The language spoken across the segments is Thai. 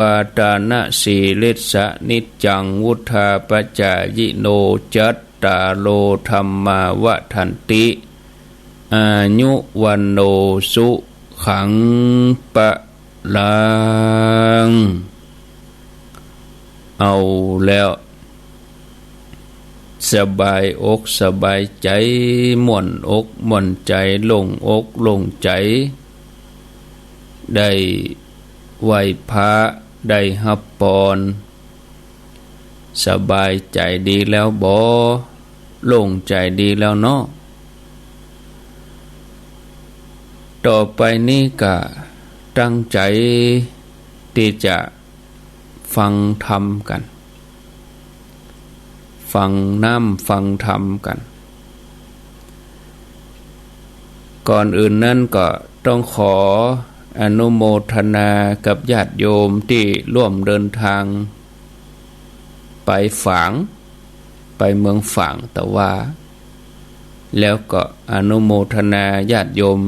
ปาตานะสีลิสะนิจจังวุธาปจายิโนจัตตาโลธรรมาวะทันติอายุวันโนสุขังปะลังเอาแล้วสบายอกสบายใจม่วนอกม่วนใจโล่งอกโล่งใจได้ไหว้พระได้ฮับปอนสบายใจดีแล้วบ่โล่งใจดีแล้วเนาะต่อไปนี้ก็ตั้งใจที่จะฟังธรรมกันฟังน้ำฟังธรรมกันก่อนอื่นนั้นก็ต้องขออนุโมทนากับญาติโยมที่ร่วมเดินทางไปฝางไปเมืองฝางแต่ว่าแล้วก็อนุโมทนาญาติโยม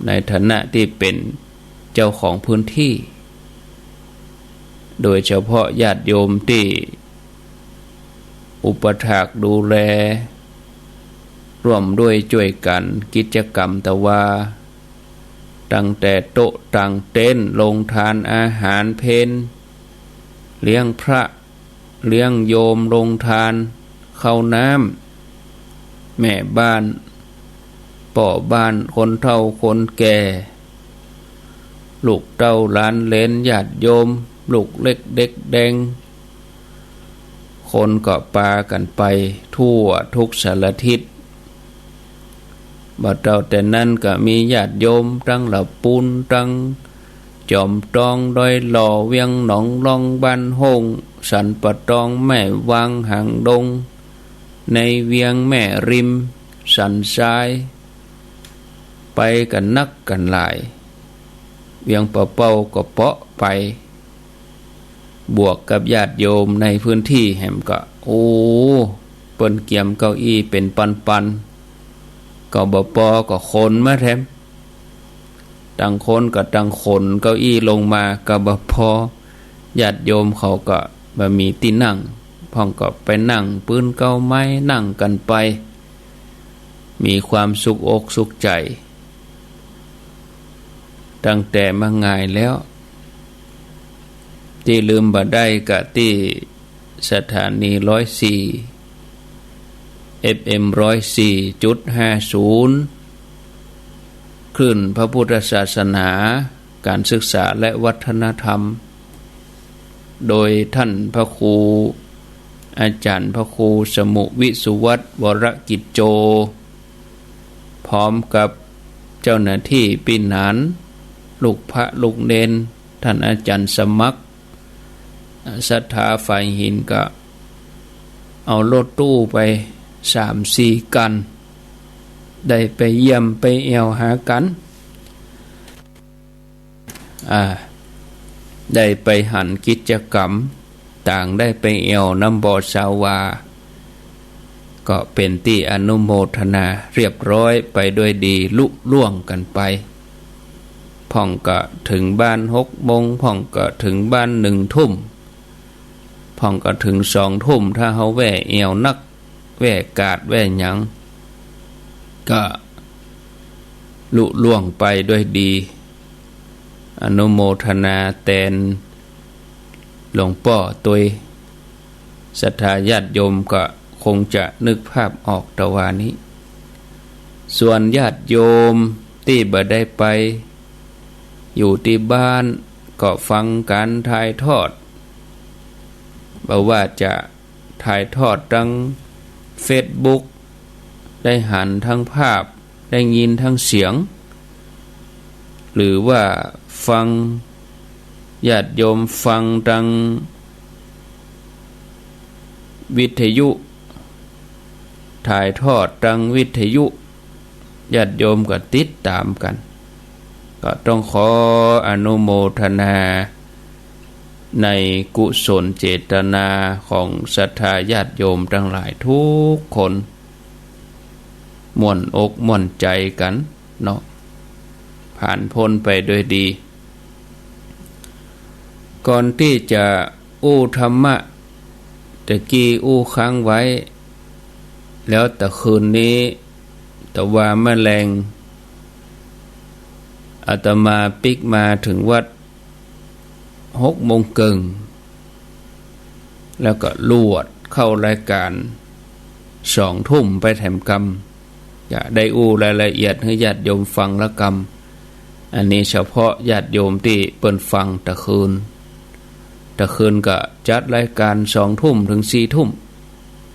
ในฐานะที่เป็นเจ้าของพื้นที่โดยเฉพาะญาติโยมที่อุปถากดูแลร่วมด้วยช่วยกันกิจกรรมแต่ว่าตั้งแต่โต๊ะตั้งเต็นท์ลงทานอาหารเพลเลี้ยงพระเลี้ยงโยมลงทานเข้าน้ำแม่บ้านป่อบ้านคนเฒ่าคนแก่ลูกเต้าหลานเหลนญาติโยมลูกเล็กเด็กแดงคนก็ปากันไปทั่วทุกสารทิศบ่เท่าแต่นั้นก็มีญาติโยมตั้งละปูนตั้งจอมตองดอยหล่อเวียงหนองลองบ้านโฮงสันปะตองแม่วางหางดงในเวียงแม่ริมสันทรายไปกันนักกันหลายเวียงปะเป้าก็เปาะไปบวกกับญาติโยมในพื้นที่แห่มก็โอ้เปิ้นเกี่ยมเก้าอี้เป็นปันก็บ่ปอก็คนมาแถมตั้งคนก็ตั้งคนเก้าอี้ลงมาก็บ่พอญาติโยมเขาก็บ่มีที่นั่งพ่องก็ไปนั่งปืนเก้าไม้นั่งกันไปมีความสุขอกสุขใจตั้งแต่มาง่ายแล้วที่ลืมบ่ได้ก็ที่สถานี104 FM 104.50 คลื่นพระพุทธศาสนาการศึกษาและวัฒนธรรมโดยท่านพระครูอาจารย์พระครูสมุวิสุวัตรวรกิจโจพร้อมกับเจ้าหน้าที่ปีนานลูกพระลูกเนนท่านอาจารย์สมัครศรัทธาฝ่ายหินก็เอารถตู้ไป 3-4 กันได้ไปเยี่ยมไปแอวหากันได้ไปหันกิจกรรมต่างได้ไปแอวน้ำบ่อสาวาก็เป็นที่อนุโมทนาเรียบร้อยไปด้วยดีลุล่วงกันไปพ่องก็ถึงบ้าน6 โมงพ่องก็ถึงบ้าน1 ทุ่มพ่องก็ถึง2 ทุ่มถ้าเฮาแว่แอวนักแว่กาดแว่หยังก็ลุล่วงไปด้วยดีอนุโมทนาแทนหลวงพ่อตุยศรัทธาญาติโยมก็คงจะนึกภาพออกตะวานี้ส่วนญาติโยมที่บ่ได้ไปอยู่ที่บ้านก็ฟังการถ่ายทอดบ่ว่าจะถ่ายทอดทาง Facebook ได้หันทั้งภาพได้ยินทั้งเสียงหรือว่าฟังญาติโยมฟังทางวิทยุถ่ายทอดทางวิทยุญาติโยมก็ติดตามกันก็ต้องขออนุโมทนาในกุศลเจตนาของศรัทธาญาติโยมทั้งหลายทุกคนม่วนอกม่วนใจกันเนาะผ่านพ้นไปด้วยดี ก่อนที่จะอู้ธรรมะตะกี้อู้ค้างไว้แล้วแต่คืนนี้แต่ว่าแมลงอาตมาปิกมาถึงวัด6:30แล้วก็ลวดเข้ารายการ2 ทุ่มไปแถมกรรมอย่าได้อู้รายละเอียดให้ญาติโยมฟังละกรรมอันนี้เฉพาะญาติโยมที่เปิ้นฟังตะคืนก็จัดรายการ2 ทุ่มถึง4 ทุ่ม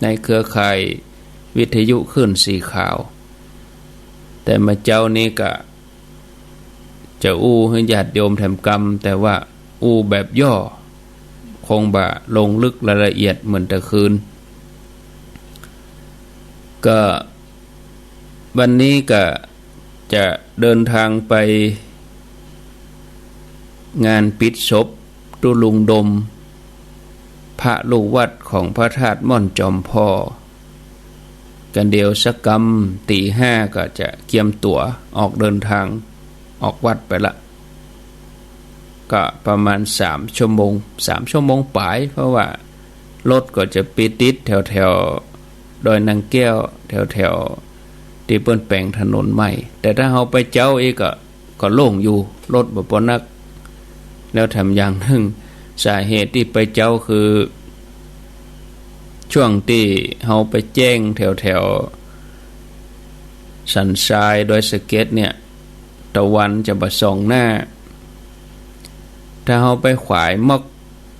ในเครือข่ายวิทยุคลื่นสีขาวแต่มาเจ้านี้ก็จะอู้ให้ญาติโยมแถมกรรมแต่ว่าอู้แบบย่อคงบ่ลงลึกรายละเอียดเหมือนตะคืนก็วันนี้ก็จะเดินทางไปงานปิดศพตุลุงดมพระลูกวัดของพระธาตุม่อนจอมพ่อกันเดียวสักกรรมตี 5ก็จะเกียมตั๋วออกเดินทางออกวัดไปละก็ประมาณ3 ชั่วโมงปลายเพราะว่ารถก็จะปิดติดแถวดอยนางแก้วแถวที่เปิ้นแปลงถนนใหม่แต่ถ้าเฮาไปเจ้าอีกก็โล่งอยู่รถบ่ปานนักแล้วทำอย่างหนึ่งสาเหตุที่ไปเจ้าคือช่วงที่เฮาไปแจ้งแถวสันทรายโดยสเก็ตเนี่ยตะวันจะบ่ส่องหน้าถ้าเฮาไปขวายมอก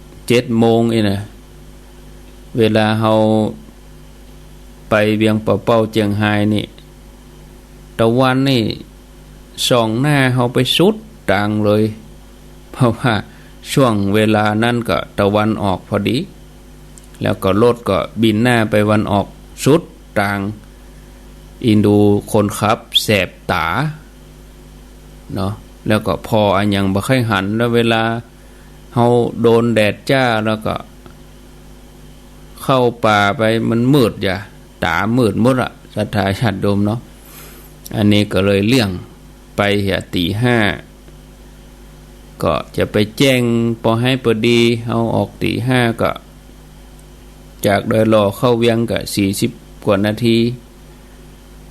7 โมงนะเวลาเฮาไปเวียงป่าเป้าเจียงไฮ้นี่ตะวันนี่ส่องหน้าเฮาไปสุดต่างเลยเพราะว่าช่วงเวลานั้นก็ตะวันออกพอดีแล้วก็รถก็บินหน้าไปวันออกสุดต่างอินดูคนขับแสบตาเนาะแล้วก็พออันยังบ่ค่อยหันแล้วเวลาเฮาโดนแดดจ้าแล้วก็เข้าป่าไปมันมืดอย่าตามืดหมดอะศรัทธาญาติโยมเนาะอันนี้ก็เลยเลี่ยงไปเหี่ยตี 5ก็จะไปแจ้งพอให้พอดีเฮาออกตี 5ก็จากโดยรอเข้าเวียงก็40 กว่านาที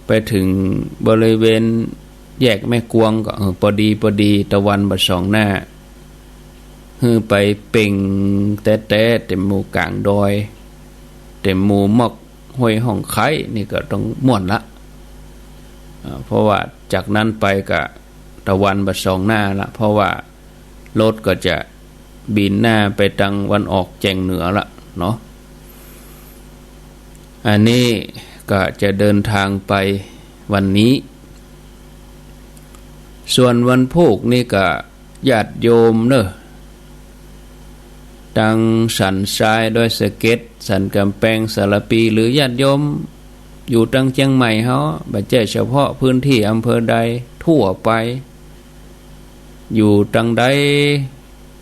ไปถึงบริเวณแยกแม่กวงก็พอดีตะวันบ่ส่องหน้าไปเป่งแต๊ะเต็มหมู่กลางดอยเต็มหมู่มอกห้วยห้องไข่นี่ก็ต้องม่วนละเพราะว่าจากนั้นไปก็ตะวันบ่ส่องหน้าละเพราะว่ารถก็จะบินหน้าไปทางวันออกแจ้งเหนือละเนาะอันนี้ก็จะเดินทางไปวันนี้ส่วนวันพุธนี่ก็ญาติโยมเนอะตังสันทรายโดยสเก็ตสันกำแพงสารปีหรือญาติโยมอยู่ตังเชียงใหม่เฮาบ่ใช่เฉพาะพื้นที่อำเภอใดทั่วไปอยู่ตังใด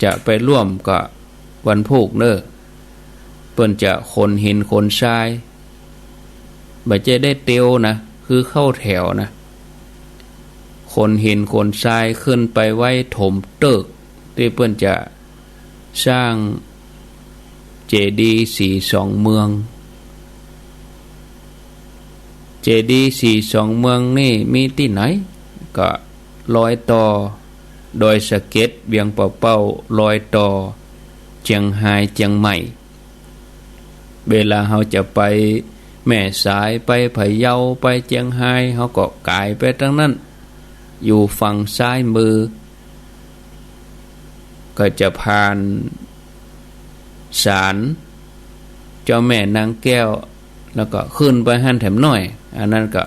จะไปร่วมกับวันพุธเนอะเปิ้นจะขนหินขนทรายบ่ใช่ได้เตียวนะคือเข้าแถวนะขนหินขนทรายขึ้นไปไว้ถมตึกที่เปิ้นจะสร้างเจดีย์42 เมืองเจดีย์42 เมืองนี่มีที่ไหนก็รอยต่อโดยสเก็ตเวียงป่าเป้ารอยต่อเชียงไฮ้เชียงใหม่เวลาเฮาจะไปแม่สายไปพะเยาไปเชียงไฮ้เฮาก็กายไปทางนั้นอยู่ฝั่งซ้ายมือก็จะผ่านศาลเจ้าแม่นางแก้วแล้วก็ขึ้นไปหันแถมน้อยอันนั้นก็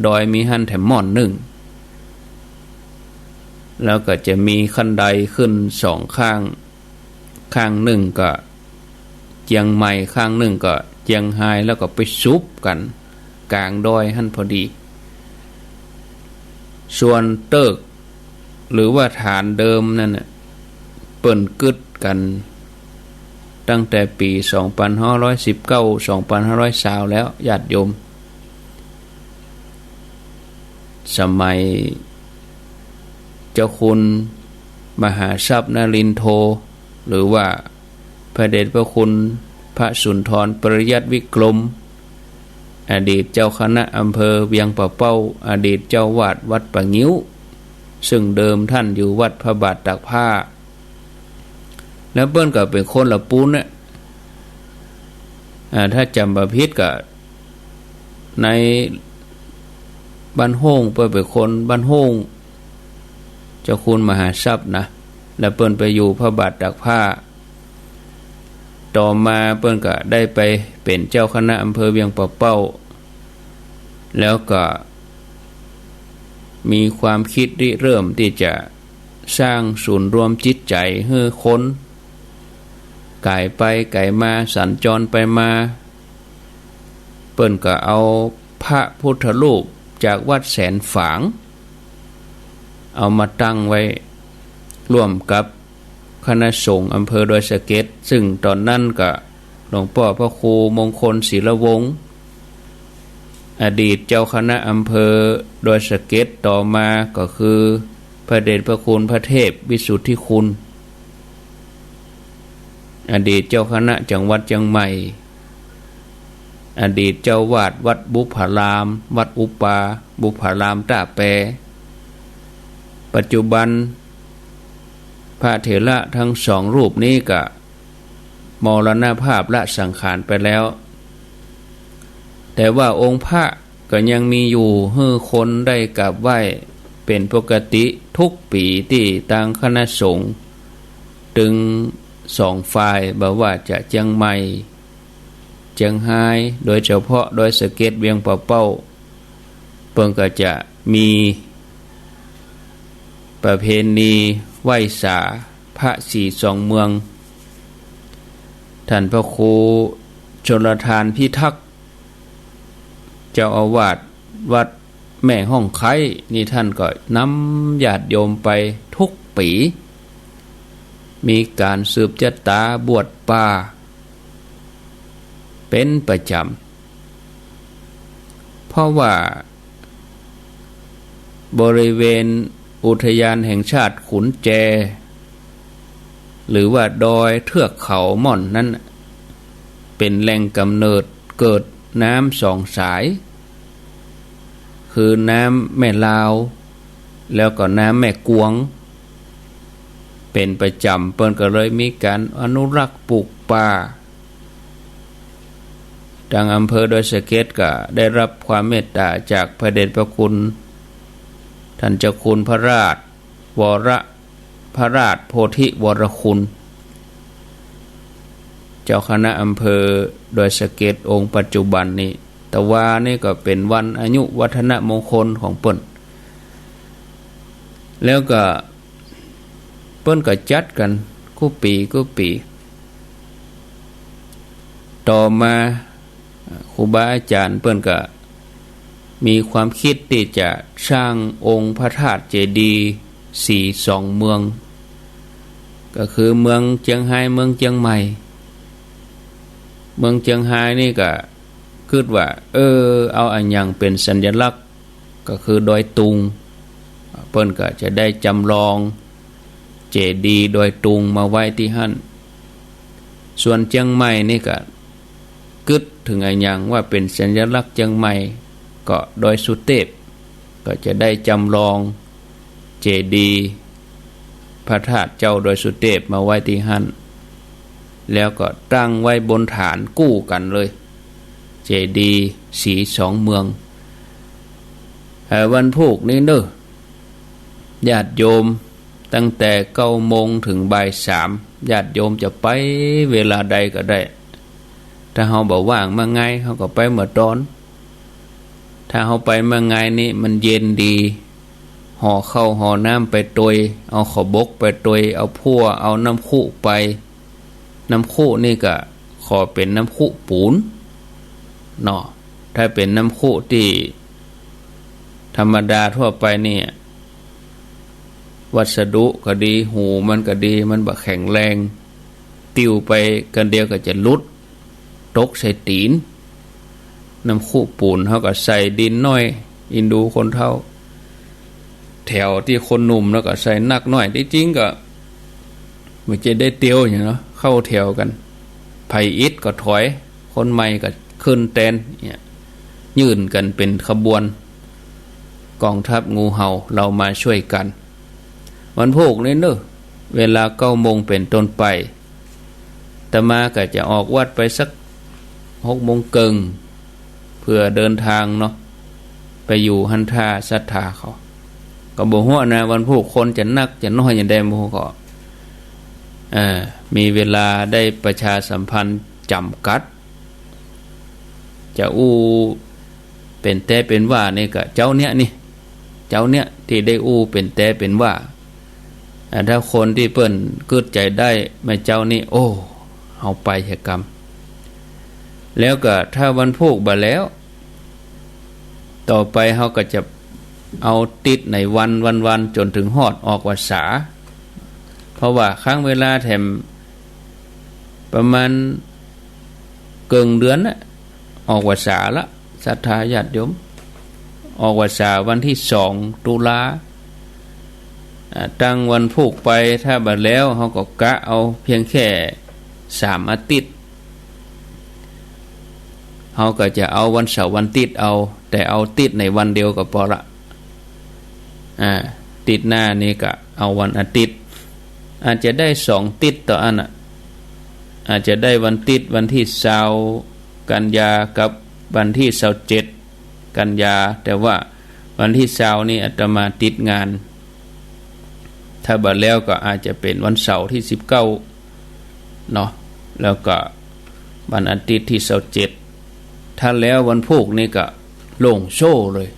ดอยมีหันแถมม่อน1แล้วก็จะมีคันไดขึ้น2 ข้างหนึ่งก็เจียงใหม่ข้างหนึ่งก็เจียงไฮ้แล้วก็ไปซุบกันกลางดอยหันพอดีส่วนเติกหรือว่าฐานเดิมนั่นน่ะเปิ้นกึดกันตั้งแต่ปี2519 2520แล้วญาติโยมสมัยเจ้าคุณมหาทรัพย์นรินทโธ หรือว่าพระเดชพระคุณพระสุนทรปริยัติวิกรมอดีตเจ้าคณะอำเภอเวียงป่าเป้าอดีตเจ้าวาดวัดป่างิ้วซึ่งเดิมท่านอยู่วัดพระบาทตากผ้าแล้วเปิ้นก็เป็นคนละปูนเนี่ยถ้าจำบ่ผิดก็ในบ้านโฮ่งเปิ้นเป็นคนบ้านโฮ่งเจ้าคุณมหาทรัพย์นะแล้วเปิ้นไปอยู่พระบาทตากผ้าต่อมาเปิ้นก็ได้ไปเป็นเจ้าคณะอำเภอเวียงป่าเป้าแล้วก็มีความคิดริเริ่มที่จะสร้างศูนย์รวมจิตใจให้คนไก่ไปไก่มาสัญจรไปมาเปิ้นก็เอาพระพุทธรูปจากวัดแสนฝางเอามาตั้งไว้ร่วมกับคณะสงฆ์อำเภอดอยสะเก็ดซึ่งตอนนั้นก็หลวงพ่อพระครูมงคลศิลวงศ์อดีตเจ้าคณะอำเภอดอยสะเก็ดต่อมาก็คือพระเดชพระคุณพระเทพวิสุทธิคุณอดีตเจ้าคณะจังหวัดเชียงใหม่อดีตเจ้าวาดวัดบุพารามวัดอุปาบุพารามตาแปปัจจุบันพระเถระทั้งสองรูปนี้ก็มรณภาพละสังขารไปแล้วแต่ว่าองค์พระก็ยังมีอยู่ให้คนได้กราบไหว้เป็นปกติทุกปีที่ทางคณะสงฆ์ถึงสองฝ่ายบอกว่าจะเชียงใหม่เชียงรายโดยเฉพาะโดยสะเก็ดเวียงป่าเป้าเพิ่งก็จะมีประเพณีไหว้สาพระสี่สองเมืองท่านพระครูชลทานพิทักษ์เจ้าอาวาสวัดแม่ห้องไคนี่ท่านก็นำญาติโยมไปทุกปีมีการสืบชะตาบวชป่าเป็นประจำเพราะว่าบริเวณอุทยานแห่งชาติขุนแจหรือว่าดอยเทือกเขาม่อนนั้นเป็นแหล่งกำเนิดเกิดน้ำสองสายคือน้ำแม่ลาวแล้วก็น้ำแม่กวงเป็นประจำเปิ้นก็เลยมีการอนุรักษ์ปลูกป่าทางอำเภอดอยสะเก็ดก็ได้รับความเมตตาจากพระเดชพระคุณท่านเจ้าคุณพระราชโพธิวรคุณเจ้าคณะอำเภอดอยสะเก็ดองค์ปัจจุบันนี้แต่ว่านี่ก็เป็นวันอายุวัฒนมงคลของเปิ้นแล้วก็เปิ้นก็จัดกันคู่ปีต่อมาครูบาอาจารย์เปิ้นก็มีความคิดที่จะสร้างองค์พระธาตุเจดีย์สองเมืองก็คือเมืองเชียงรายเมืองเชียงใหม่เมืองเชียงรายนี่ก็คิดว่าเอาอันยังเป็นสัญลักษณ์ก็คือดอยตุงเปิ้นก็จะได้จำลองเจดีย์ดอยตุงมาไว้ที่หั่นส่วนเชียงใหม่นี่ก็กึดถึงอันยังว่าเป็นสัญลักษณ์เชียงใหม่ก็ดอยสุเทพก็จะได้จำลองเจดีย์พระธาตุเจ้าดอยสุเทพมาไว้ที่หั่นแล้วก็ตั้งไว้บนฐานกู้กันเลยเจดีย์สองเมืองวันพุธนี้ญาติโยมตั้งแต่9 โมงถึงบ่าย 3ญาติโยมจะไปเวลาใดก็ได้ถ้าเฮาบ่ว่างมาไงเฮาก็ไปเมื่อตอนถ้าเฮาไปมาไงนี่มันเย็นดีห่อข้าวห่อน้ำไปตวยเอาข้าวบกไปตวยเอาพั่วเอาน้ำคุไปน้ำคุนี่ก็ขอเป็นน้ำคุปูนเนาะถ้าเป็นน้ำคุที่ธรรมดาทั่วไปนี่วัสดุก็ดีหูมันก็ดีมันบ่แข็งแรงติ้วไปกันเดียวก็จะลุดตกใส่ตีนน้ำคุปูนเขาก็ใส่ดินน้อยอินดูคนเฒ่าแถวที่คนหนุ่มแล้วก็ใส่นักน้อยที่จริงก็ มันจะได้เตียวอย่างเนาะเข้าแถวกันไผอิดก็ถอยคนใหม่ก็ขึ้นแตนเนี่ยยื่นกันเป็นขบวนกองทัพงูเห่าเรามาช่วยกันวันพุธนี้เนอะเวลา9 โมงเป็นต้นไปอาตมาก็จะออกวัดไปสัก6 โมงครึ่งเพื่อเดินทางเนาะไปอยู่หันท่าศรัทธาเขาก็บ่ฮู้นะวันพุธคนจะนักจะน้อยอย่างใดบ่ฮู้ก็มีเวลาได้ประชาสัมพันธ์จำกัดจะอู้เป็นแต่เป็นว่านี่ก็เจ้าเนี้ยนี่เจ้าเนี้ยที่ได้อู้เป็นแต่เป็นว่าถ้าคนที่เปิ้นกึดใจได้ไม่เจ้านี่โอ้เอาไปเหตุกรรมแล้วก็ถ้าวันพุธบ่แล้วต่อไปเฮาก็จะเอาติดในวันจนถึงฮอดออกพรรษาเพราะว่าครั้งเวลาแถมประมาณเกินเดือนน่ะออกพรรษาละศรัทธาญาติโยมออกพรรษาวันที่2 ตุลาตั้งวันพุธไปถ้าบัดแล้วเฮาก็กะเอาเพียงแค่3 อาทิตย์เฮาก็จะเอาวันเสาร์วันอาทิตย์เอาแต่เอาติดในวันเดียวก็พอละติดหน้านี่ก็เอาวันอาทิตย์อาจจะได้2 ติดต่ออันอาจจะได้วันติดวันที่20 กันยากับวันที่27 กันยาแต่ว่าวันที่20นี่อาตมาติดงานถ้าบัดแล้วก็อาจจะเป็นวันเสาร์ที่19เนาะแล้วก็วันอาทิตย์ที่27ถ้าแล้ววันพุธนี่ก็โล่งโซ่เลย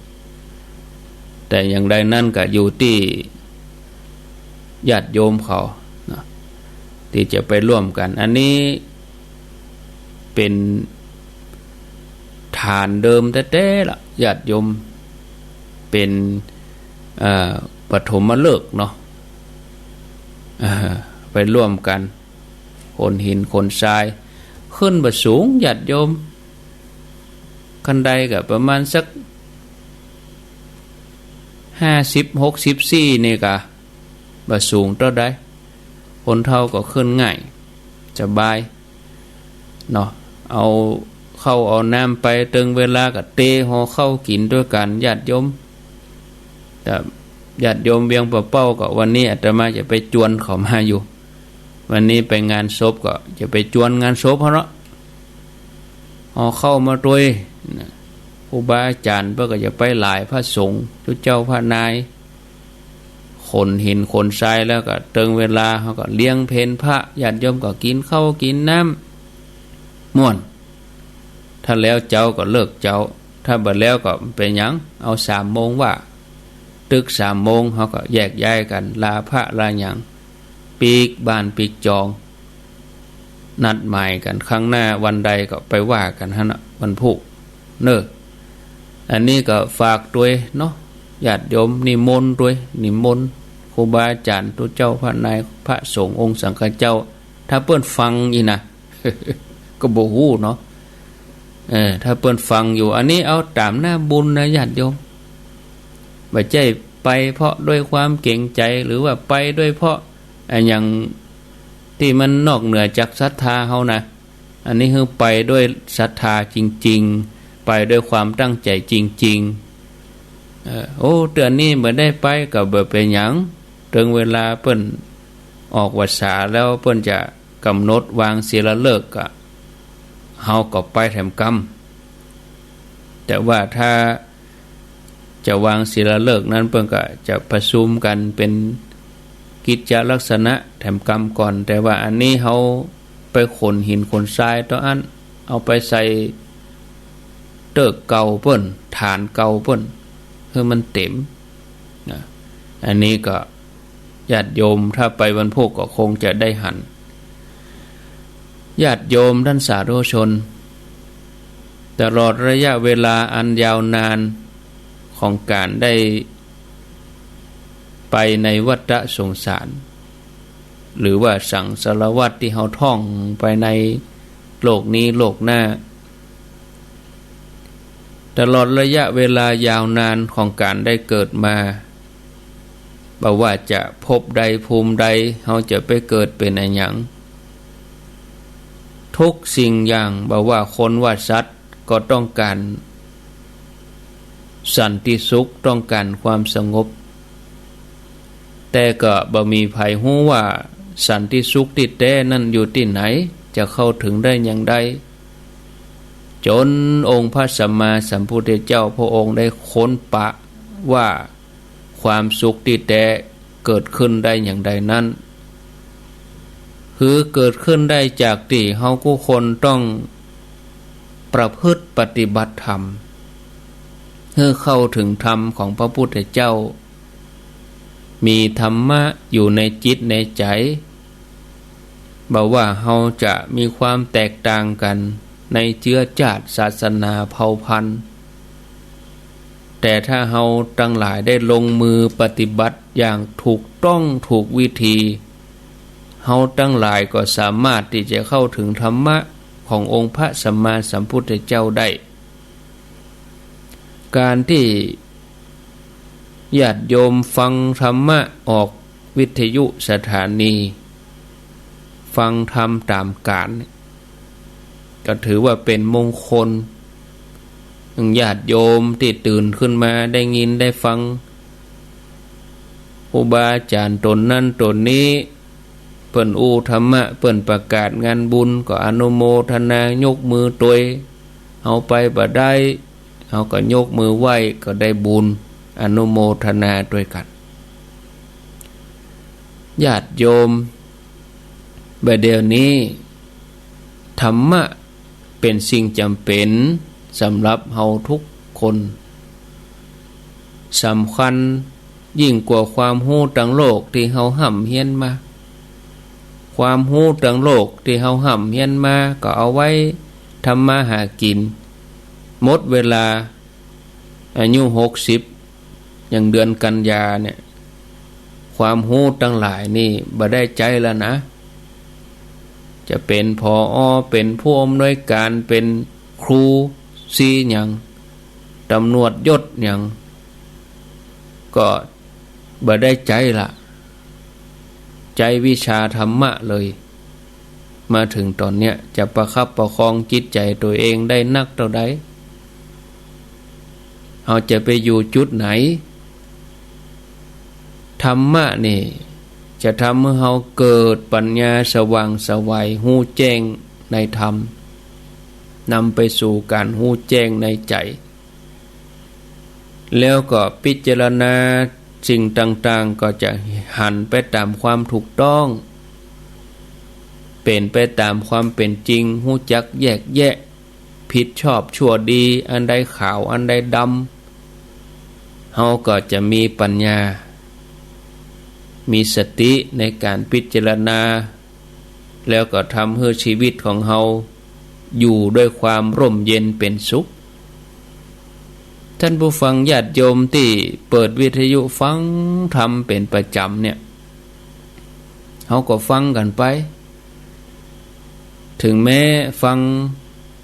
แต่อย่างใดนั่นก็อยู่ที่ญาติโยมเขานะที่จะไปร่วมกันอันนี้เป็นฐานเดิมแท้ๆล่ะญาติโยมเป็นปฐมฤกษ์เนาะไปร่วมกันคนหินคนทรายขึ้นบ่สูงญาติโยมคันใดก็ประมาณสัก50-60 นี่ก็บ่สูงเท่าใดคนเท่าก็ขึ้นง่ายสบายเนาะเอาเข้าเอาน้ำไปตึงเวลาก็เตะห่อเข้ากินด้วยกันญาติโยมแต่ญาติโยมเวียงป่าเป้าก็วันนี้อาตมาจะไปจวนเขามาอยู่วันนี้ไปงานศพก็จะไปจวนงานศพเขาเนาะห่อเข้ามาด้วยครูบาอาจารย์เพื่อก็จะไปหลายพระสงฆ์ทุกเจ้าพระนายคนหินคนทรายแล้วก็เติงเวลาเขาก็เลี้ยงเพลพระญาติโยมก็กินข้าวกินน้ำม่วนถ้าแล้วเจ้าก็เลิกเจ้าถ้าบัดแล้วก็เป็นหยังเอา3 โมงว่าตึก3 โมงเขาก็แยกย้ายกันลาพระลาหยังปีกบ้านปีกจองนัดหมายกันครั้งหน้าวันใดก็ไปว่ากันฮะนะวันพุธเนอะอันนี้ก็ฝากด้วยเนาะญาติโยมนิมนต์ด้วยนิมนต์ครูบาอาจารย์ทุกเจ้าพระนายพระสงฆ์องค์สังฆเจ้าถ้าเปิ้นฟังอีนะ ก็บ่ฮู้เนาะถ้าเปิ้นฟังอยู่อันนี้เอาตามหน้าบุญนะญาติโยมบ่ใช่ไปเพราะด้วยความเก่งใจหรือว่าไปด้วยเพราะอย่างที่มันนอกเหนือจากศรัทธาเฮานะอันนี้คือไปด้วยศรัทธาจริงๆไปด้วยความตั้งใจจริงๆโอ้เดือนนี้บ่ได้ไปก็บ่เป็นหยังถึงเวลาเปิ้นออกพรรษาแล้วเปิ้นจะกำหนดวางศีลฤกษ์ก็เฮาก็ไปแถมกรรมแต่ว่าถ้าจะวางศีลฤกษ์นั้นเพิ่นก็จะประชุมกันเป็นกิจลักษณะแถมกรรมก่อนแต่ว่าอันนี้เฮาไปขนหินขนทรายต่ออันเอาไปใส่เติกเก่าเพิ่นฐานเก่าเพิ่นคือมันเต็มนะอันนี้ก็ญาติโยมถ้าไปวันพุธก็คงจะได้หันญาติโยมท่านสาธุชนตลอดระยะเวลาอันยาวนานของการได้ไปในวัฏสงสารหรือว่าสังสารวัฏที่เฮาท่องไปในโลกนี้โลกหน้าตลอดระยะเวลายาวนานของการได้เกิดมา บ่ว่าจะพบใดภูมิใดเฮาจะไปเกิดเป็นอะไรหยังทุกสิ่งอย่างบ่ว่าคนว่าสัตว์ก็ต้องการสันติสุขต้องการความสงบแต่ก็บ่มีไผฮู้ว่าสันติสุขที่แท้นั้นอยู่ที่ไหนจะเข้าถึงได้อย่างใดจนองค์พระสัมมาสัมพุทธเจ้าพระองค์ได้ค้นปะว่าความสุขที่แท้เกิดขึ้นได้อย่างใดนั้นคือเกิดขึ้นได้จากที่เฮาผู้คนต้องประพฤติปฏิบัติธรรมเพื่อเข้าถึงธรรมของพระพุทธเจ้ามีธรรมะอยู่ในจิตในใจบอกว่าเฮาจะมีความแตกต่างกันในเชื้อชาติศาสนาเผ่าพันธุ์แต่ถ้าเฮาทั้งหลายได้ลงมือปฏิบัติอย่างถูกต้องถูกวิธีเฮาทั้งหลายก็สามารถที่จะเข้าถึงธรรมะขององค์พระสัมมาสัมพุทธเจ้าได้การที่ญาติโยมฟังธรรมะออกวิทยุสถานีฟังธรรมตามกาลก็ถือว่าเป็นมงคลญาติโยมที่ตื่นขึ้นมาได้ยินได้ฟังครูบาอาจารย์ตนนั้นตนนี้เปิ้นอู้ธรรมะเปิ้นประกาศงานบุญก็อนุโมทนายกมือตวยเอาไปบ่ได้เอาก็ยกมือไหว้ก็ได้บุญอนุโมทนาด้วยกันญาติโยมบัดเดี๋ยวนี้ธรรมะเป็นสิ่งจำเป็นสำหรับเฮาทุกคนสำคัญยิ่งกว่าความรู้ทั้งโลกที่เฮาห่ำเฮียนมาความรู้ทั้งโลกที่เฮาห่ำเฮียนมาก็เอาไว้ทำมาหากินหมดเวลาอายุ60อย่างเดือนกันยาเนี่ยความรู้ทั้งหลายนี่บ่ได้ใจแล้วนะจะเป็นผอ.เป็นผู้อำนวยการเป็นครูซีหยังตำรวจยศหยังก็บ่ได้ใจละใจวิชาธรรมะเลยมาถึงตอนเนี้ยจะประคับประคองจิตใจตัวเองได้นักเท่าใดเอาจะไปอยู่จุดไหนธรรมะนี่จะทำให้เราเกิดปัญญาสว่างไสวหู้แจ้งในธรรมนำไปสู่การหู้แจ้งในใจแล้วก็พิจารณาสิ่งต่างๆก็จะหันไปตามความถูกต้องเป็นไปตามความเป็นจริงหู้จักแยกแยะผิดชอบชั่วดีอันใดขาวอันใดดำเฮาก็จะมีปัญญามีสติในการพิจารณาแล้วก็ทำให้ชีวิตของเฮาอยู่ด้วยความร่มเย็นเป็นสุขท่านผู้ฟังญาติโยมที่เปิดวิทยุฟังธรรมเป็นประจำเนี่ยเฮาก็ฟังกันไปถึงแม้ฟัง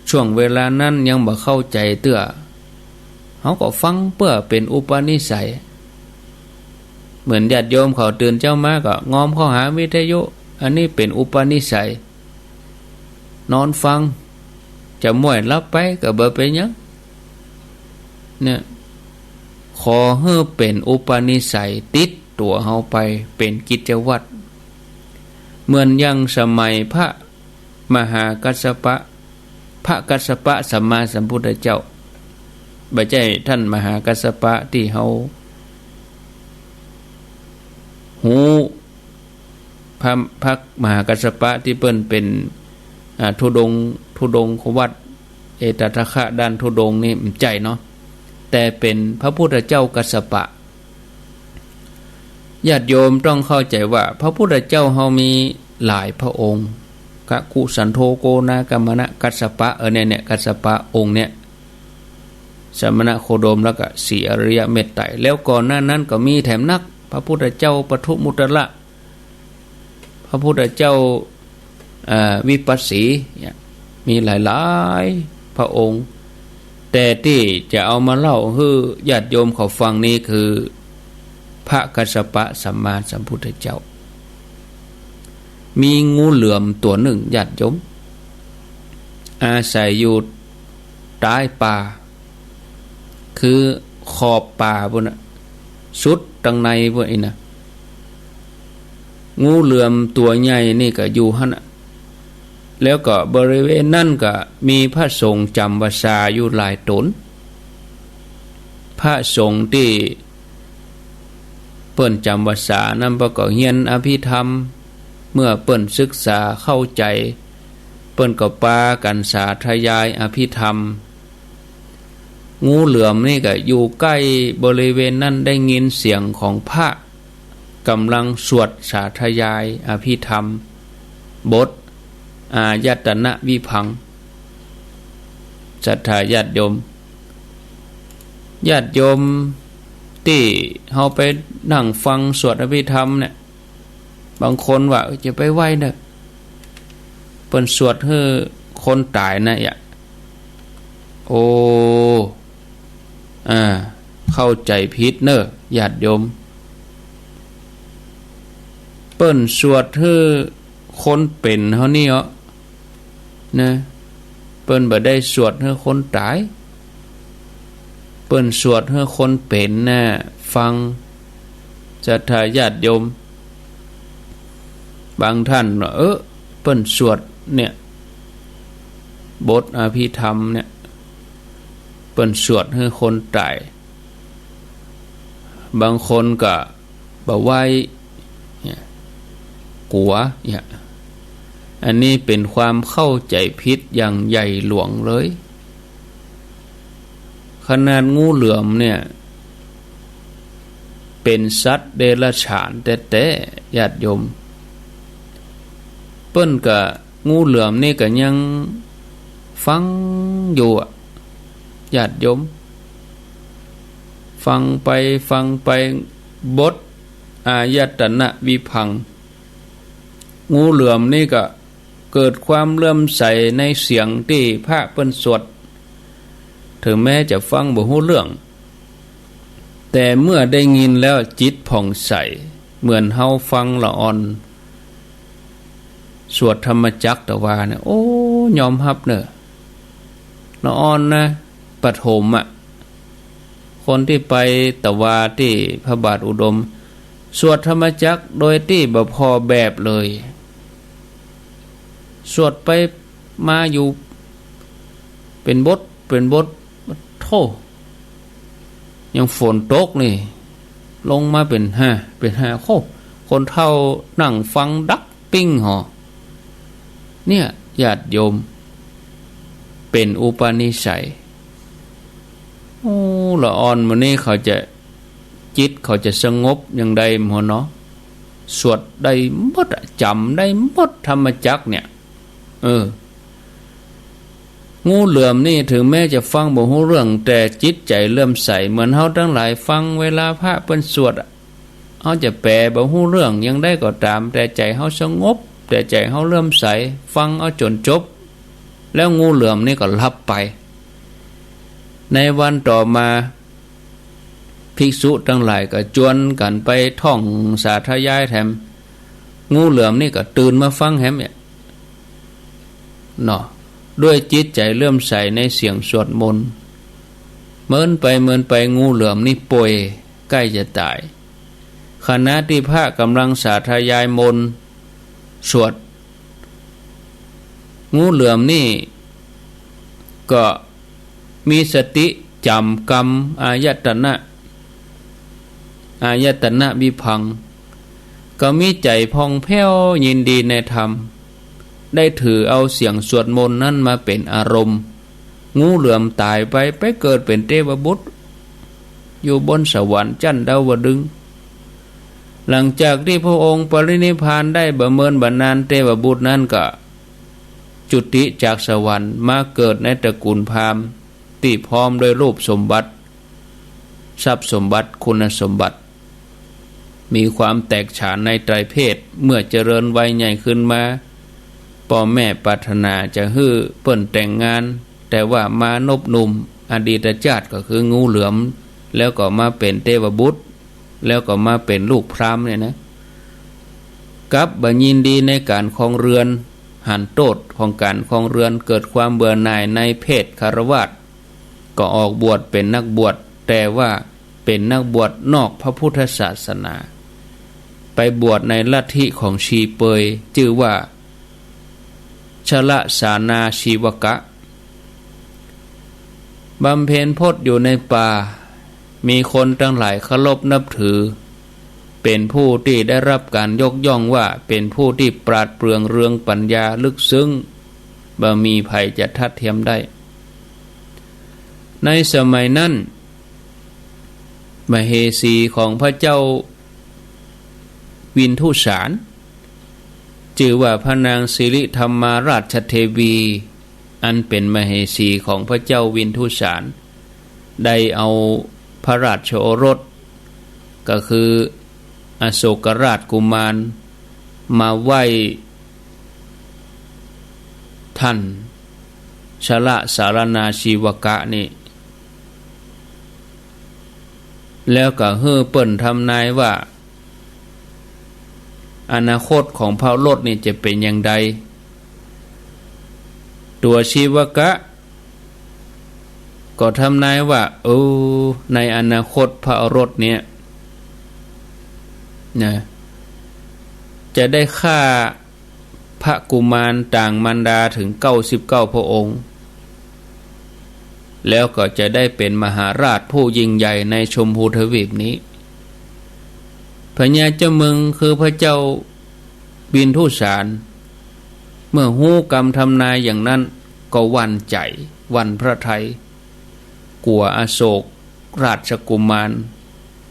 ช่วงเวลานั้นยังบ่เข้าใจเตื้อเฮาก็ฟังเพื่อเป็นอุปนิสัยเหมือนญาติโยมเขาตื่นเจ้ามาก็งอมเข้าหาวิทยุอันนี้เป็นอุปนิสัยนอนฟังจะม่วยรับไปก็บ่เป็นหยังเนี่ยขอให้เป็นอุปนิสัยติดตัวเฮาไปเป็นกิจวัตรเหมือนยังสมัยพระมหากัสสปะพระกัสสปะสัมมาสัมพุทธเจ้าบ่ใช่ท่านมหากัสสปะที่เฮาหูพระมหากัสสปะที่เปิ้นเป็นธุดงค์วัดเอตทัคคะด้านธุดงค์นี่มันใจเนาะแต่เป็นพระพุทธเจ้ากัสสปะญาติโยมต้องเข้าใจว่าพระพุทธเจ้าเฮามีหลายพระองค์กะกุสันโธโกนากัมมนะกัสสปะเนี่ยกัสสปะองค์เนี่ยสมณะโคดมแล้วก็สี่อริยเมตไตรแล้วก่อนหน้านั้นก็มีแถมนักพระพุทธเจ้าปทุมุตระพระพุทธเจ้าวิปัสสีเนี่ยมีหลายๆพระองค์แต่ที่จะเอามาเล่าให้ญาติโยมเขาฟังนี้คือ พระกัสสปะสัมมาสัมพุทธเจ้ามีงูเหลือมตัวหนึ่งญาติโยมอาศัยอยู่ใต้ป่าคือขอบป่าบนสุดตังในพวกนี้นะงูเหลือมตัวใหญ่นี่ก็อยู่หั่นน่ะแล้วก็บริเวณนั่นก็มีพระสงฆ์จำพรรษาอยู่หลายตนพระสงฆ์ที่เปิ้นจำพรรษานั้นประกอบเฮียนอภิธรรมเมื่อเปิ้นศึกษาเข้าใจเปิ้นก็ปากันสาธยายอภิธรรมงูเหลือมนี่ก็อยู่ใกล้บริเวณนั้นได้ยินเสียงของพระกำลังสวดสาธยายอภิธรรมบทอายตนะวิภังศรัทธาญาติโยมที่เฮาไปนั่งฟังสวดอภิธรรมเนี่ยบางคนว่าจะไปไหว้เด้อเปิ้นสวดให้คนตายนะอย่าโอ้เข้าใจผิดเนอะญาติโยมเปิ้นสวดให้คนเป็นเฮานี่เหรอนะเปิ้นบ่ได้สวดให้คนตายเปิ้นสวดให้คนเป็นน่ะฟังศรัทธาญาติโยมบางท่านเปิ้นสวดเนี่ยบทอภิธรรมเนี่ยเปิ้นสวดให้คนตายบางคนก็บ่ไหว้เนี่ยกลัวเนี่ยอันนี้เป็นความเข้าใจผิดอย่างใหญ่หลวงเลยขนาดงูเหลือมเนี่ยเป็นสัตว์เดรัจฉานแต่ญาติโยมเปิ้นก็งูเหลือมนี่ก็ยังฟังอยู่ญาติโยมฟังไปบทอายตนะวิภังงูเหลือมนี่ก็เกิดความเลื่อมใสในเสียงที่พระเปิ้นสวดถึงแม้จะฟังบ่ฮู้เรื่องแต่เมื่อได้ยินแล้วจิตผ่องใสเหมือนเฮาฟังละอ่อนสวดธรรมจักรตะวาเนี่ยโอ้ยอมรับเนอะละอ่อนนะปฐมคนที่ไปตะวาที่พระบาทอุดมสวดธรรมจักรโดยที่บ่พอแบบเลยสวดไปมาอยู่เป็นบทโธ่ยังฝนตกนี่ลงมาเป็นห้าโคคนเฒ่านั่งฟังดักปิ้งหอเนี่ยญาติโยมเป็นอุปนิสัยโอ้ละอ่อนมื้อนี้เขาจะจิตเขาจะสงบอย่างใดหมอเนาะสวดได้หมดจำได้หมดธรรมจักรเนี่ยงูเหลือมนี่ถึงแม้จะฟังบ่ฮู้เรื่องแต่จิตใจเลื่อมใสเหมือนเฮาทั้งหลายฟังเวลาพระเปิ้นสวดเฮาจะแปลบ่ฮู้เรื่องยังได้ก็ตามแต่ใจเฮาสงบแต่ใจเฮาเลื่อมใสฟังเอาจนจบแล้วงูเหลือมนี่ก็ลับไปในวันต่อมาภิกษุทั้งหลายก็จวนกันไปท่องสาธยายแถมงูเหลือมนี่ก็ตื่นมาฟังแฮมเนี่ยเนาะด้วยจิตใจเลื่อมใสในเสียงสวดมนต์เมินไปงูเหลือมนี่ป่วยใกล้จะตายขณะที่พระกำลังสาธยายมนต์สวดงูเหลือมนี่ก็มีสติจำกรรมอายตนะวิภังก็มีใจพองแผ้วยินดีในธรรมได้ถือเอาเสียงสวดมนต์นั้นมาเป็นอารมณ์งูเหลือมตายไปเกิดเป็นเทวบุตรอยู่บนสวรรค์ชั้นดาวดึงส์หลังจากที่พระองค์ปรินิพพานได้บำเพ็ญบรรณาเทวบุตรนั้นก็จุติจากสวรรค์มาเกิดในตระกูลพราหมณ์ที่พร้อมด้วยรูปสมบัติทรัพย์สมบัติคุณสมบัติมีความแตกฉานในไตรเพศเมื่อเจริญวัยใหญ่ขึ้นมาพ่อแม่ปรารถนาจะฮื้อเปิ้นแต่งงานแต่ว่ามานพหนุ่มอดีตชาติก็คืองูเหลือมแล้วก็มาเป็นเทวบุตร แล้วก็มาเป็นลูกพราหมณ์เนี่ยนะกับบัญญินดีในการครองเรือนหันโทษของการครองเรือนเกิดความเบื่อหน่ายในเพศคฤหัสถ์ก็ออกบวชเป็นนักบวชแต่ว่าเป็นนักบวชนอกพระพุทธศาสนาไปบวชในลัทธิของชีเปยชื่อว่าชลสานาชีวกะบำเพ็ญพจน์อยู่ในป่ามีคนตั้งหลายเคารพนับถือเป็นผู้ที่ได้รับการยกย่องว่าเป็นผู้ที่ปราดเปรื่องเรื่องปัญญาลึกซึ้งบ่มีภัยจะทัดเทียมได้ในสมัยนั้นมเหสีของพระเจ้าวินทุสารชื่อว่าพระนางสิริธรรมาราชเทวีอันเป็นมเหสีของพระเจ้าวินทุสารได้เอาพระราชโอรสก็คืออโศกราชกุมารมาไหว้ท่านชลสารนาชีวกะนี่แล้วก็เฮ้อเปิ้นทำนายว่าอนาคตของพระโอรสนี่จะเป็นอย่างใดตัวชีวกะก็ทำนายว่าในอนาคตพระโอรสเนี่ยนะจะได้ฆ่าพระกุมารต่างมารดาถึง99พระองค์แล้วก็จะได้เป็นมหาราชผู้ยิ่งใหญ่ในชมพูทวีปนี้พญาเจ้าเมืองคือพระเจ้าวินทุสารเมื่อฮู้กรรมทำนายอย่างนั้นก็หวั่นใจหวั่นพระทัยกลัวอโศกราชกุมาร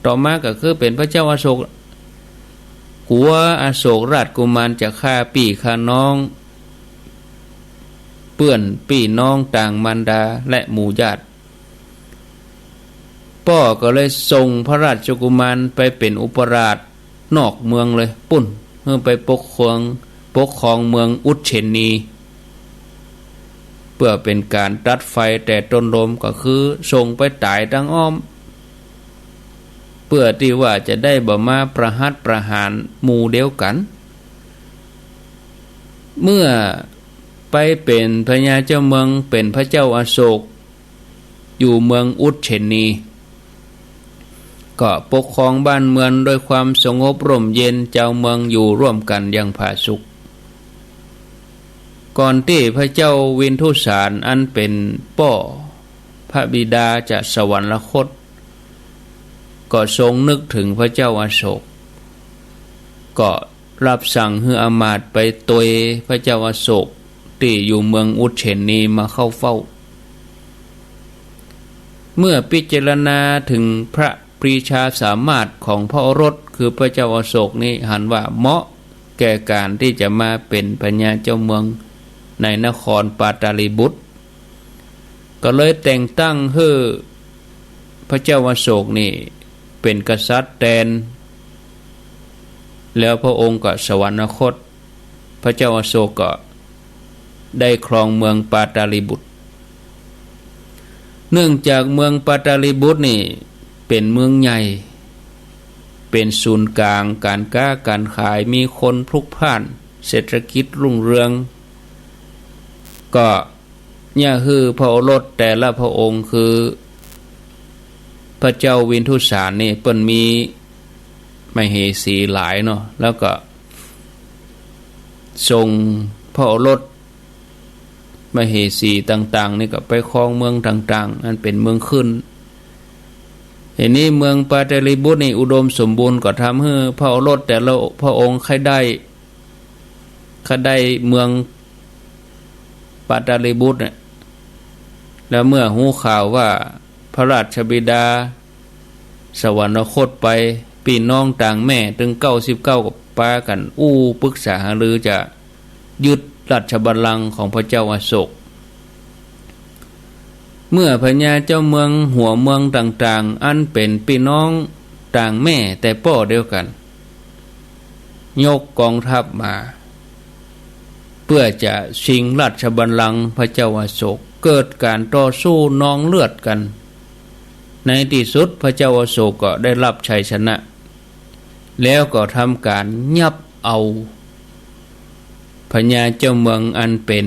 ต่อมาก็คือเป็นพระเจ้าอโศกกลัวอโศกราชกุมารจะฆ่าพี่ฆ่าน้องเปื้อนพี่น้องต่างมารดาและหมู่ญาติพ่อก็เลยส่งพระราชกุมารไปเป็นอุปราชนอกเมืองเลยปุ่นเพื่อไปปกครองเมืองอุเชนีเพื่อเป็นการตัดไฟแต่ต้นลมก็คือส่งไปตายทั้งอ้อมเพื่อที่ว่าจะได้บ่มาประหัตประหารหมู่เดียวกันเมื่อไปเป็นพญาเจ้าเมืองเป็นพระเจ้าอโศกอยู่เมืองอุเชนีก็ปกครองบ้านเมืองโดยความสงบร่มเย็นเจ้าเมืองอยู่ร่วมกันอย่างผาสุกก่อนที่พระเจ้าวินทุสารอันเป็นพ่อพระบิดาจะสวรรคตก็ทรงนึกถึงพระเจ้าอโศกก็รับสั่งให้อมาตย์ไปตวยพระเจ้าอโศกที่อยู่เมืองอุเชนีมาเข้าเฝ้าเมื่อพิจารณาถึงพระปรีชาสามารถของพระโอรสคือพระเจ้าอโศกนี้หันว่าเหมาะแก่การที่จะมาเป็นพญาเจ้าเมืองในนครปาตาลีบุตรก็เลยแต่งตั้งให้พระเจ้าอโศกนี่เป็นกษัตริย์แทนแล้วพระองค์ก็สวรรคตพระเจ้าอโศกก็ได้ครองเมืองปาตาลีบุตรเนื่องจากเมืองปาตาลีบุตรนี่เป็นเมืองใหญ่เป็นศูนย์กลางการค้าการขายมีคนพลุกพล่านเศรษฐกิจรุ่งเรืองก็เนี่ยคือพระโอรสแต่ละพระองค์คือพระเจ้าวินทุสารนี่เปิ้นมีมเหสีหลายเนาะแล้วก็ทรงพระโอรสมเหสีต่างๆนี่ก็ไปครองเมืองต่างๆอันเป็นเมืองขึ้นเห็นนี้เมืองปาตาลีบุตรนี่อุดมสมบูรณ์ก็ทำให้พระโอรสแต่ละพระองค์ใครได้เมืองปาตาลีบุตรเนี่ยแล้วเมื่อหูข่าวว่าพระราชบิดาสวรรคตไปพี่น้องต่างแม่ถึง99กับปากันปรึกษาหารือจะยึดราชบัลลังก์ของพระเจ้าอโศกเมื่อพญาเจ้าเมืองหัวเมืองต่างๆอันเป็นพี่น้องต่างแม่แต่พ่อเดียวกันยกกองทัพมาเพื่อจะชิงราชบัลลังก์พระเจ้าอโศกเกิดการต่อสู้นองเลือดกันในที่สุดพระเจ้าอโศกก็ได้รับชัยชนะ แล้วก็ทำการยับเอาพญาเจ้าเมืองอันเป็น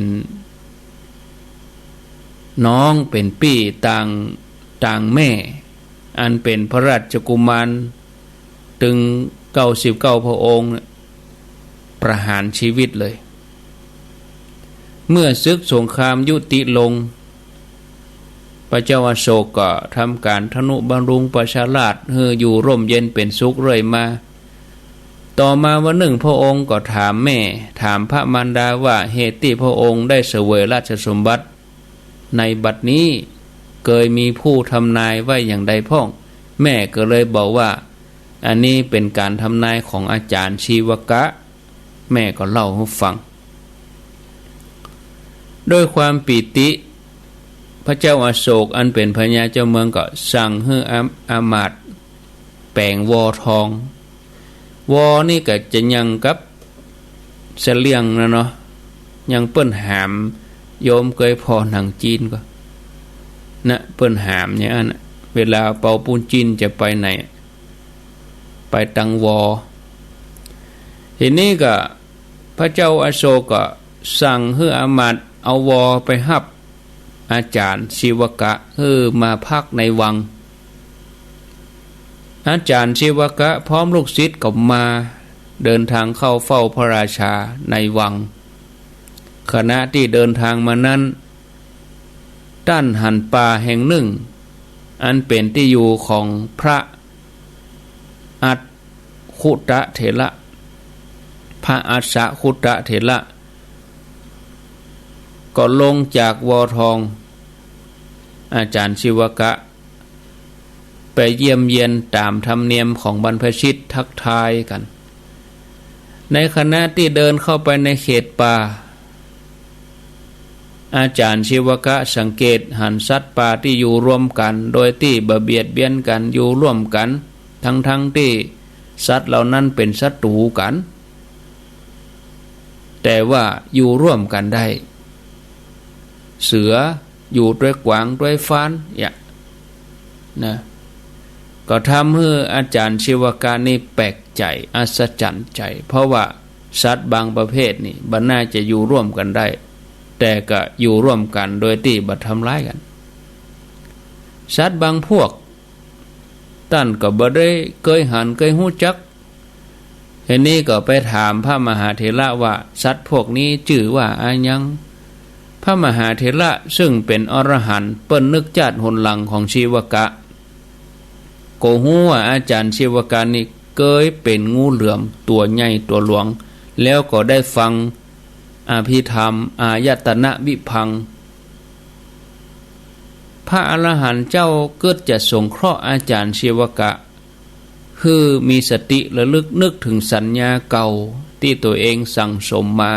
น้องเป็นพี่ต่างแม่อันเป็นพระราชกุมารถึง99พระองค์ประหารชีวิตเลยเมื่อศึกสงครามยุติลงพระเจ้าอโศกก็ทำการทนุบำรุงประชาราษฎร์ให้อยู่ร่มเย็นเป็นสุขเรื่อยมาต่อมาวันหนึ่งพระองค์ก็ถามแม่ถามพระมารดาว่าเหตุที่พระองค์ได้เสวยราชสมบัติในบัดนี้เคยมีผู้ทำนายไว้อย่างใดพ้องแม่ก็เลยบอกว่าอันนี้เป็นการทำนายของอาจารย์ชีวกะแม่ก็เล่าให้ฟังด้วยความปีติพระเจ้าอโศกอันเป็นพญาเจ้าเมืองก็สั่งให้อามาตย์แปลงวอทองวอนี่ก็จะยังกับเสลียงนะเนาะยังเปิ้นหามโยมเคยพอหนังจีนก็นะเปิ้นหามเนี่ยอันเวลาเป่าปูนจีนจะไปไหนไปตังวอทีนี้ก็พระเจ้าอโศกก็สั่งให้อามาตย์เอาวอไปฮับอาจารย์ชีวกะมาพักในวังอาจารย์ชีวกะพร้อมลูกศิษย์ก็มาเดินทางเข้าเฝ้าพระราชาในวังขณะที่เดินทางมานั้นด้านหันป่าแห่งหนึ่งอันเป็นที่อยู่ของพระอัฏขุตะเถระพระอัฏฐขุตะเถระก็ลงจากวอทองอาจารย์ชีวกะไปเยี่ยมเยียนตามธรรมเนียมของบรรพชิตทักทายกันในขณะที่เดินเข้าไปในเขตป่าอาจารย์ชีวกะสังเกตหันสัตว์ป่าที่อยู่ร่วมกันโดยที่เบียดเบียนกันอยู่ร่วมกันทั้งที่สัตว์เหล่านั้นเป็นศัตรูกันแต่ว่าอยู่ร่วมกันได้เสืออยู่ด้วยกวางด้วยฟ้านนะก็ทำให้อาจารย์ชีวกะนี่แปลกใจอัศจรรย์ใจเพราะว่าสัตว์บางประเภทนี่บ่น่าจะอยู่ร่วมกันได้แต่ก็อยู่ร่วมกันโดยที่บ่ทำร้ายกันสัตว์บางพวกท่านก็บ่ได้เคยหันเคยหู้จักทีนี้ก็ไปถามพระมหาเถระว่าสัตว์พวกนี้ชื่อว่าอายังพระมหาเถระซึ่งเป็นอรหันต์เปิ้นนึกจาดหนหลังของชีวกะโกหูว่าอาจารย์ชีวกะนี่เคยเป็นงูเหลือมตัวใหญ่ตัวหลวงแล้วก็ได้ฟังอภิธรรมอายตนะวิพังค์พระอรหันต์เจ้าเกิดจะสงเคราะห์อาจารย์ชีวกะคือมีสติระลึกนึกถึงสัญญาเก่าที่ตัวเองสั่งสมมา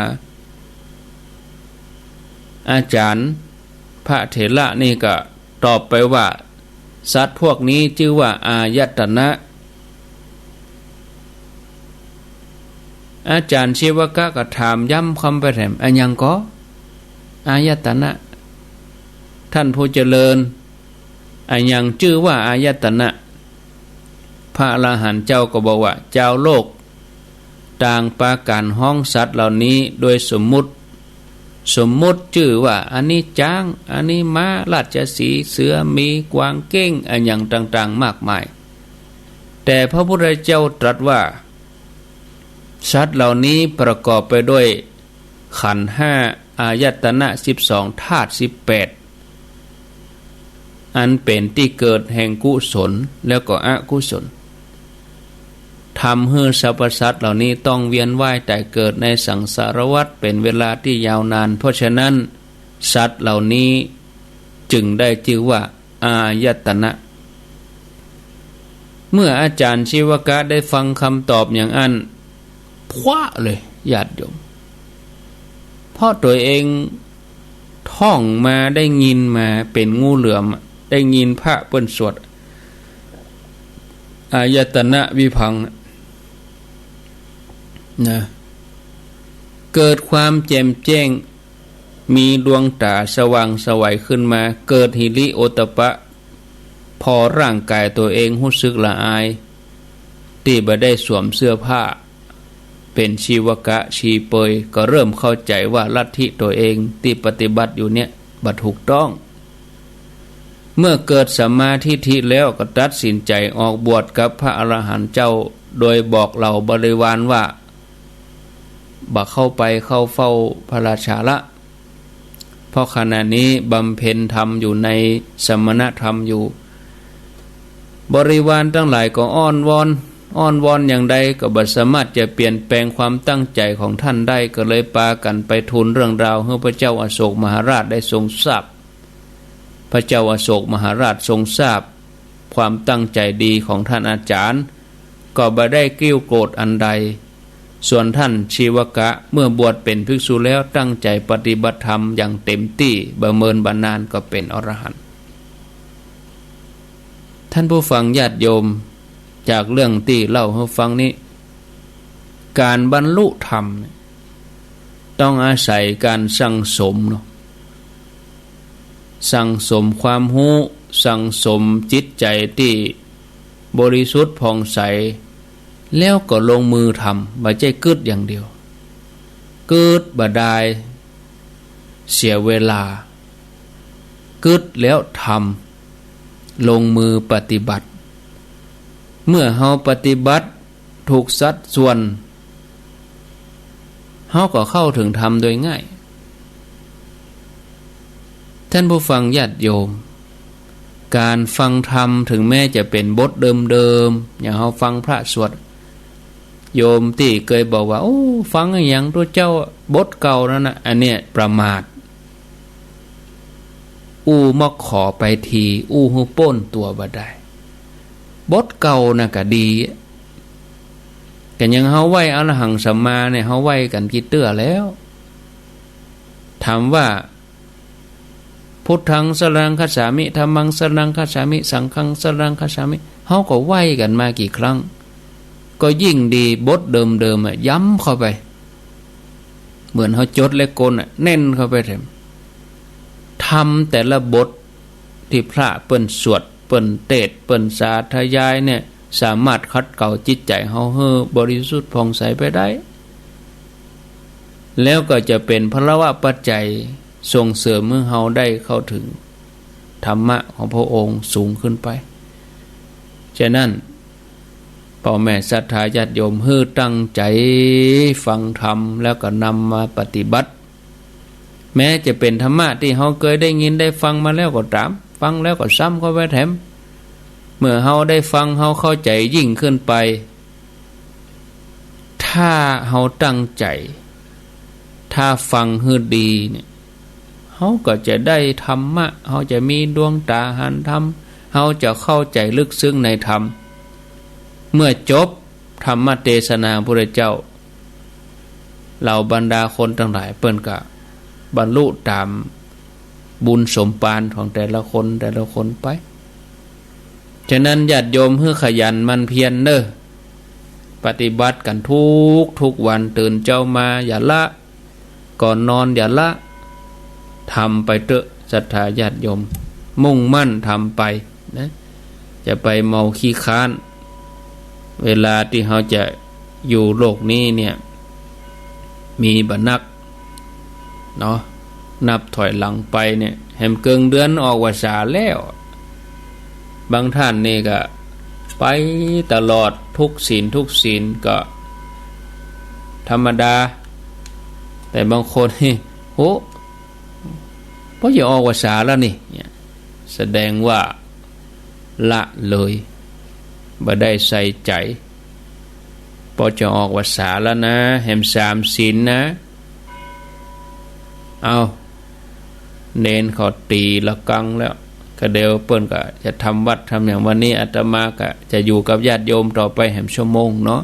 อาจารย์พระเถระนี่ก็ตอบไปว่าสัตว์พวกนี้ชื่อว่าอายตนะอาจารย์ชีวกะก็ถามย้ำคำไปแถมอันยังก็อายตนะท่านผู้เจริญอันยังชื่อว่าอายตนะพระอรหันต์เจ้าก็บอกว่าเจ้าโลกต่างปาการห้องสัตว์เหล่านี้โดยสมมุติชื่อว่าอันนี้จ้างอันนี้ม้าราชสีห์เสือมีกวางเก้งอันอย่างต่างๆมากมายแต่พระพุทธเจ้าตรัสว่าสัตว์เหล่านี้ประกอบไปด้วยขันธ์ห้าอายตนะ12ธาตุ18อันเป็นที่เกิดแห่งกุศลแล้วก็อกุศลทำให้สรรพสัตว์เหล่านี้ต้องเวียนว่ายแต่เกิดในสังสารวัฏเป็นเวลาที่ยาวนานเพราะฉะนั้นสัตว์เหล่านี้จึงได้ชื่อว่าอายตนะเมื่ออาจารย์ชีวกะได้ฟังคำตอบอย่างอันพว้าเลยญาติโยมเพราะตัวเองท่องมาได้ยินมาเป็นงูเหลือมได้ยินพระเปิ้นสวดอายตนะวิพังค์นะเกิดความแจ่มแจ้งมีดวงตาสว่างไสวขึ้นมาเกิดหิริโอตปะพอร่างกายตัวเองรู้สึกละอาย ที่บ่ได้สวมเสื้อผ้าเป็นชีวกะชีเปยก็เริ่มเข้าใจว่าลัทธิตัวเองที่ปฏิบัติอยู่เนี่ยบ่ถูกต้องเมื่อเกิดสัมมาทิฏฐิแล้วก็ตัดสินใจออกบวชกับพระอรหันต์เจ้าโดยบอกเหล่าบริวารว่าบ่เข้าไปเข้าเฝ้าพระราชาละเพราะขณะนี้บำเพ็ญธรรมอยู่ในสมณธรรมอยู่บริวารทั้งหลายก็อ้อนวอนอย่างใดก็บ่สามารถจะเปลี่ยนแปลงความตั้งใจของท่านได้ก็เลยปากันไปทูลเรื่องราวให้พระเจ้าอโศกมหาราชได้ทรงทราบพระเจ้าอโศกมหาราชทรงทราบความตั้งใจดีของท่านอาจารย์ก็บ่ได้กิ้วโกรธอันใดส่วนท่านชีวกะเมื่อบวชเป็นภิกษุแล้วตั้งใจปฏิบัติธรรมอย่างเต็มที่บ่เมินบ่นานก็เป็นอรหันต์ท่านผู้ฟังญาติโยมจากเรื่องที่เล่าให้ฟังนี้การบรรลุธรรมต้องอาศัยการสั่งสมเนาะสั่งสมความรู้สั่งสมจิตใจที่บริสุทธิ์ผ่องใสแล้วก็ลงมือทำบ่ใช่กึดอย่างเดียวกึดบ่ได้เสียเวลากึดแล้วทำลงมือปฏิบัติเมื่อเฮาปฏิบัติถูกสัดส่วนเฮาก็เข้าถึงธรรมโดยง่ายท่านผู้ฟังญาติโยมการฟังธรรมถึงแม้จะเป็นบทเดิมๆอย่างเฮาฟังพระสวดโยมที่เคยบอกว่าโอ้ฟังอย่างตัวเจ้าบทเก่านั่นน่ะอันเนี้ยประมาทมอกขอไปทีหูป้นตัวบ่ได้บทเก่าน่ะก็ดีกันยังเฮาไหว้อรหังสัมมาเนี่ยเฮาไหว้กันกี่เตื้อแล้วถามว่าพุทธังสรังคัจฉามิธัมมังสรังคัจฉามิสังฆังสรังคัจฉามิเฮาก็ไหว้กันมากี่ครั้งก็ยิ่งดีบทเดิมๆย้ำเข้าไปเหมือนเฮาจดเลขกลเน้นเข้าไปเถอะทำแต่ละบทที่พระเปิ้นสวดเปิ้นเทศน์เปิ้นสาธยายเนี่ยสามารถคัดเกลาจิตใจเฮาให้บริสุทธิ์ผ่องใสไปได้แล้วก็จะเป็นพละวะปัจจัยส่งเสริมให้เฮาได้เข้าถึงธรรมะของพระองค์สูงขึ้นไปฉะนั้นพ่อแม่ศรัทธาญาติโยมให้ตั้งใจฟังธรรมแล้วก็นำมาปฏิบัติแม้จะเป็นธรรมะที่เฮาเคยได้ยินได้ฟังมาแล้วก็ตามฟังแล้วก็ซ้ำเข้าไปแถมเมื่อเฮาได้ฟังเฮาเข้าใจยิ่งขึ้นไปถ้าเฮาตั้งใจถ้าฟังให้ดีเนี่ยเฮาก็จะได้ธรรมะเฮาจะมีดวงตาหันธรรมเฮาจะเข้าใจลึกซึ้งในธรรมเมื่อจบธรรมเทศนาพระพุทธเจ้าเหล่าบรรดาคนทั้งหลายเปิ้นก็บรรลุตามบุญสมปานของแต่ละคนไปฉะนั้นญาติโยมให้ขยันมันเพียรเด้อปฏิบัติกันทุกวันตื่นเจ้ามาอย่าละก่อนนอนอย่าละทำไปเถอะศรัทธาญาติโยมมุ่งมั่นทำไปนะจะไปเมาขี้ค้านเวลาที่เขาจะอยู่โลกนี้เนี่ยมีบันักเนาะนับถอยหลังไปเนี่ยแหมเกิงเดือนออกวสาแล้วบางท่านนี่ก็ไปตลอดทุกศีลก็ธรรมดาแต่บางคนนี่โหเพราะอย่าออกวสาแล้วนี่แสดงว่าละเลยบ่ได้ใส่ใจพอจะออกวสาแล้วนะแหม3 ศีลนะเอาเน้นเขาตีละกังแล้วก็เดี๋ยวเปิ้นก็จะทำวัดทำอย่างวันนี้อาตมาก็จะอยู่กับญาติโยมต่อไปแหมชั่วโมงเนาะ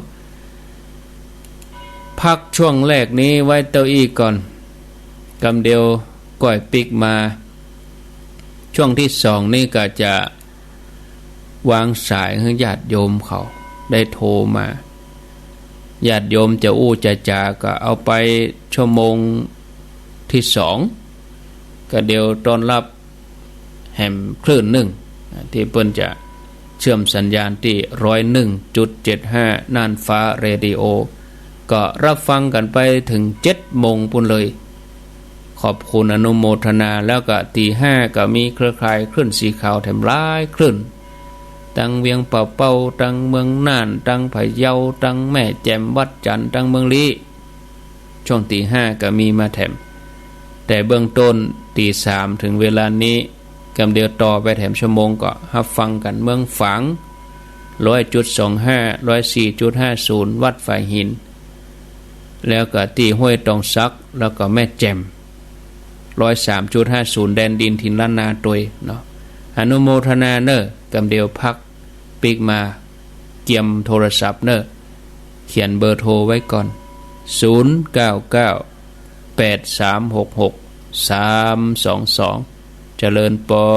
พักช่วงแรกนี้ไว้เต้าอี้ก่อนกำเดียวก่อยปิกมาช่วงที่2นี่ก็จะวางสายให้ญาติโยมเขาได้โทรมาญาติโยมจะจะจาก็เอาไปชั่วโมงที่2ก็เดี๋ยวต้อนรับแหมคลื่นหนึ่งที่เปิ้นจะ เชื่อมสัญญาณที่ 101.75 น่านฟ้าเรดิโอก็รับฟังกันไปถึง7 โมงปุ่นเลยขอบคุณอนุโมทนาแล้วก็ตี 5ก็มีเครือข่ายคลื่นสีขาวแถมหลายคลื่นตั้งเวียงเป่าเป้าตั้งเมืองน่านตั้งพะเยาตั้งแม่แจ่มวัดจันทร์ตั้งเมืองลี้ช่วงตี 5ก็มีมาแถมแต่เบื้องต้นตี 3ถึงเวลานี้กำเดียวต่อไปแถมชั่วโมงก็รับฟังกันเมืองฝาง 100.25 104.50 วัดฝ่ายหินแล้วก็ตีห้วยตองซักแล้วก็แม่แจ่ม 103.50 แดนดินทินล้านนาตวยเนาะอนุโมทนาเนอกำเดียวพักปีกมาเกียมโทรศัพท์เนอเขียนเบอร์โทรไว้ก่อน099 8366 322เจริญปอ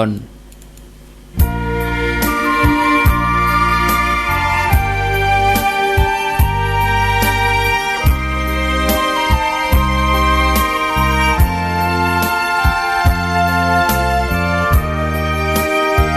น